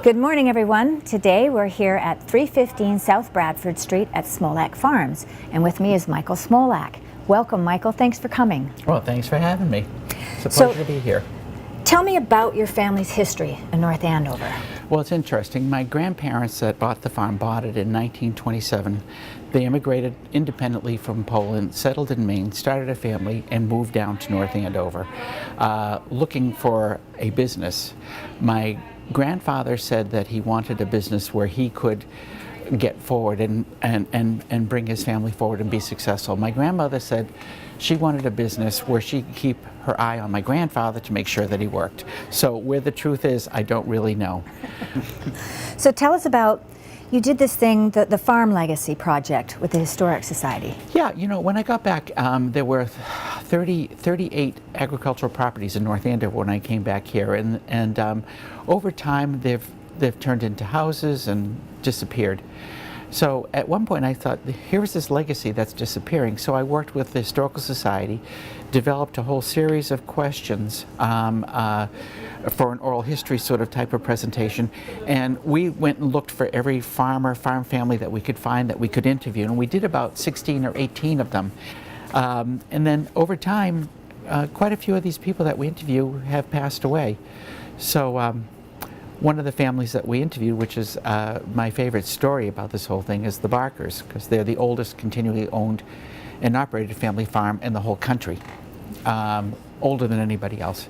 Good morning, everyone. Today we're here at 315 South Bradford Street at Smolak Farms, and with me is Michael Smolak. Welcome, Michael. Thanks for coming. Well, thanks for having me. It's a pleasure to be here. Tell me about your family's history in North Andover. Well, it's interesting. My grandparents that bought the farm bought it in 1927. They immigrated independently from Poland, settled in Maine, started a family, and moved down to North Andover looking for a business. My grandfather said that he wanted a business where he could get forward and bring his family forward and be successful. My grandmother said she wanted a business where she could keep her eye on my grandfather to make sure that he worked. So where the truth is, I don't really know. So tell us about, you did this thing, the Farm Legacy Project with the Historic Society. Yeah, you know, when I got back, there were 38 agricultural properties in North Andover when I came back here, and over time they've turned into houses and disappeared. So at one point I thought, here's this legacy that's disappearing. So I worked with the Historical Society, developed a whole series of questions for an oral history sort of type of presentation. And we went and looked for every farm family that we could find that we could interview. And we did about 16 or 18 of them. And then over time, quite a few of these people that we interview have passed away. So one of the families that we interviewed, which is my favorite story about this whole thing, is the Barkers, because they're the oldest continually owned and operated family farm in the whole country, older than anybody else.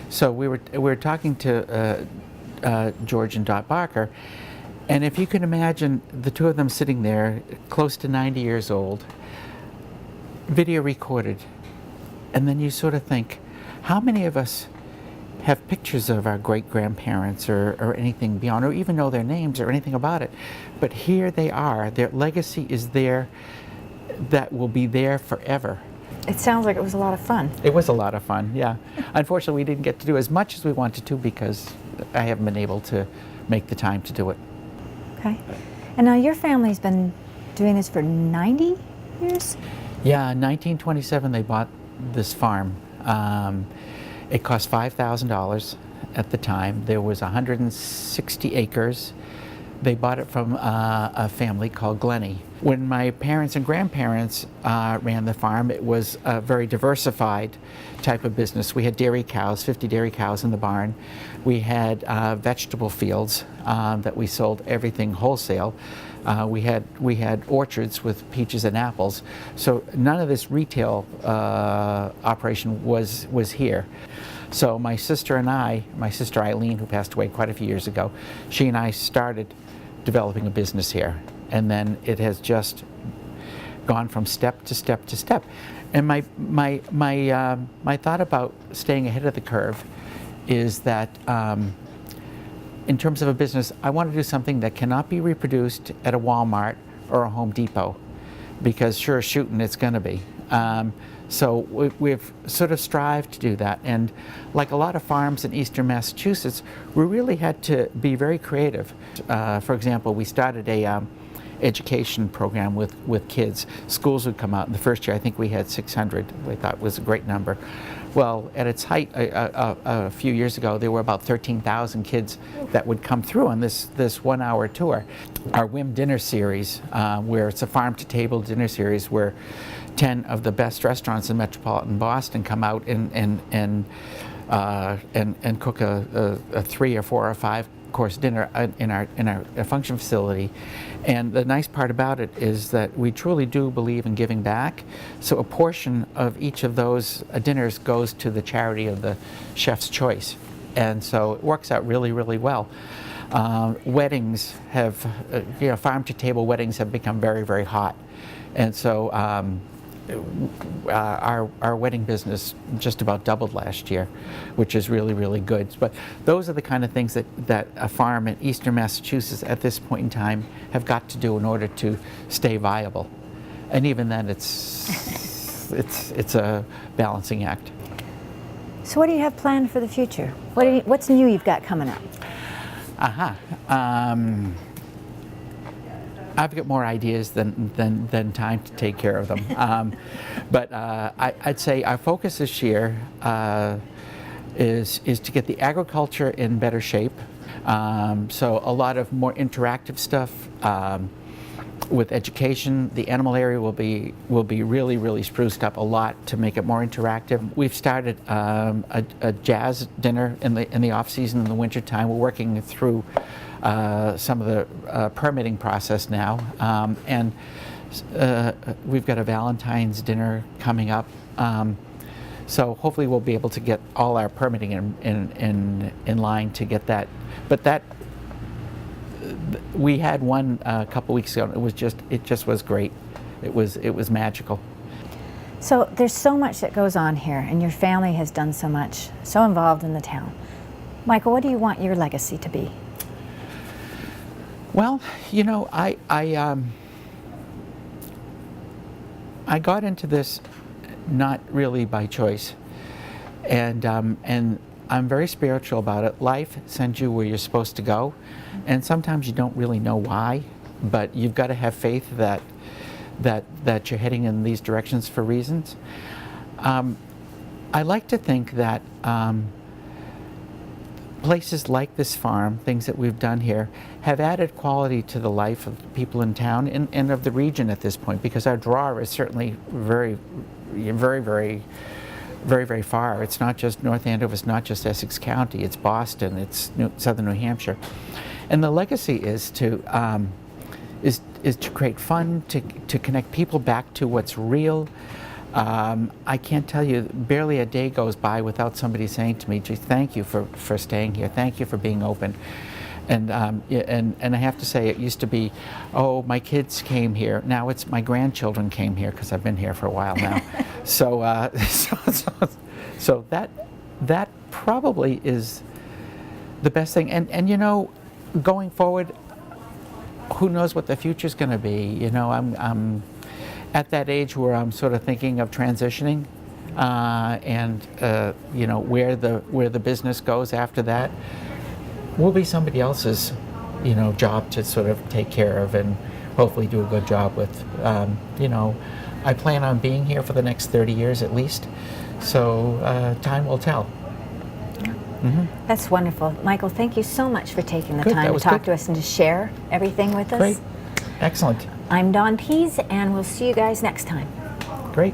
So we were talking to George and Dot Barker, and if you can imagine the two of them sitting there, close to 90 years old, video recorded, and then you sort of think, how many of us have pictures of our great-grandparents or anything beyond, or even know their names or anything about it? But here they are. Their legacy is there, that will be there forever. It sounds like it was a lot of fun. It was a lot of fun, yeah. Unfortunately, we didn't get to do as much as we wanted to because I haven't been able to make the time to do it. Okay. And now your family's been doing this for 90 years? Yeah, in 1927 they bought this farm. It cost $5,000 at the time. There was 160 acres. They bought it from a family called Glennie. When my parents and grandparents ran the farm, it was a very diversified type of business. We had dairy cows, 50 dairy cows in the barn. We had vegetable fields that we sold everything wholesale. We had orchards with peaches and apples. So none of this retail operation was here. So my sister Eileen, who passed away quite a few years ago, she and I started developing a business here. And then it has just gone from step to step to step. And my thought about staying ahead of the curve is that in terms of a business, I want to do something that cannot be reproduced at a Walmart or a Home Depot, because sure as shooting it's going to be. So we've sort of strived to do that, and like a lot of farms in eastern Massachusetts, we really had to be very creative. For example, we started a education program with kids. Schools would come out. In the first year, I think we had 600. We thought was a great number. Well, at its height, a few years ago, there were about 13,000 kids that would come through on this 1 hour tour. Our WIM dinner series, where it's a farm-to-table dinner series where 10 of the best restaurants in metropolitan Boston come out and cook a 3 or 4 or 5 course dinner in our function facility. And the nice part about it is that we truly do believe in giving back. So a portion of each of those dinners goes to the charity of the chef's choice. And so it works out really, really well. Weddings have, farm-to-table weddings have become very, very hot. And so our wedding business just about doubled last year, which is really, really good. But those are the kind of things that a farm in eastern Massachusetts at this point in time have got to do in order to stay viable. And even then, it's a balancing act. So what do you have planned for the future? What's new you've got coming up? I've got more ideas than time to take care of them. But I'd say our focus this year is to get the agriculture in better shape. So a lot of more interactive stuff. With education, the animal area will be really spruced up a lot to make it more interactive. We've started a jazz dinner in the off season in the winter time. We're working through some of the permitting process now, and we've got a Valentine's dinner coming up. So hopefully we'll be able to get all our permitting in line to get that. But that we had one a couple weeks ago. It just was great. It was magical. So there's so much that goes on here, and your family has done so much, so involved in the town. Michael, what do you want your legacy to be? Well, you know, I got into this not really by choice, and I'm very spiritual about it. Life sends you where you're supposed to go, and sometimes you don't really know why, but you've got to have faith that you're heading in these directions for reasons. I like to think that places like this farm, things that we've done here, have added quality to the life of the people in town and of the region at this point, because our draw is certainly very far. It's not just North Andover, it's not just Essex County, it's Boston, it's southern New Hampshire. And the legacy is to create fun, to connect people back to what's real. I can't tell you, barely a day goes by without somebody saying to me, "Gee, thank you for staying here, thank you for being open." And I have to say, it used to be, oh, my kids came here. Now it's my grandchildren came here, because I've been here for a while now. So that probably is the best thing. And you know, going forward, who knows what the future's going to be? You know, I'm at that age where I'm sort of thinking of transitioning, and you know, where the business goes after that will be somebody else's, you know, job to sort of take care of and hopefully do a good job with. You know, I plan on being here for the next 30 years at least, so time will tell. Mm-hmm. That's wonderful. Michael, thank you so much for taking the Good, time that to was talk good. to us and to share everything with us. Great, excellent, I'm Dawn Pease, and we'll see you guys next time. great.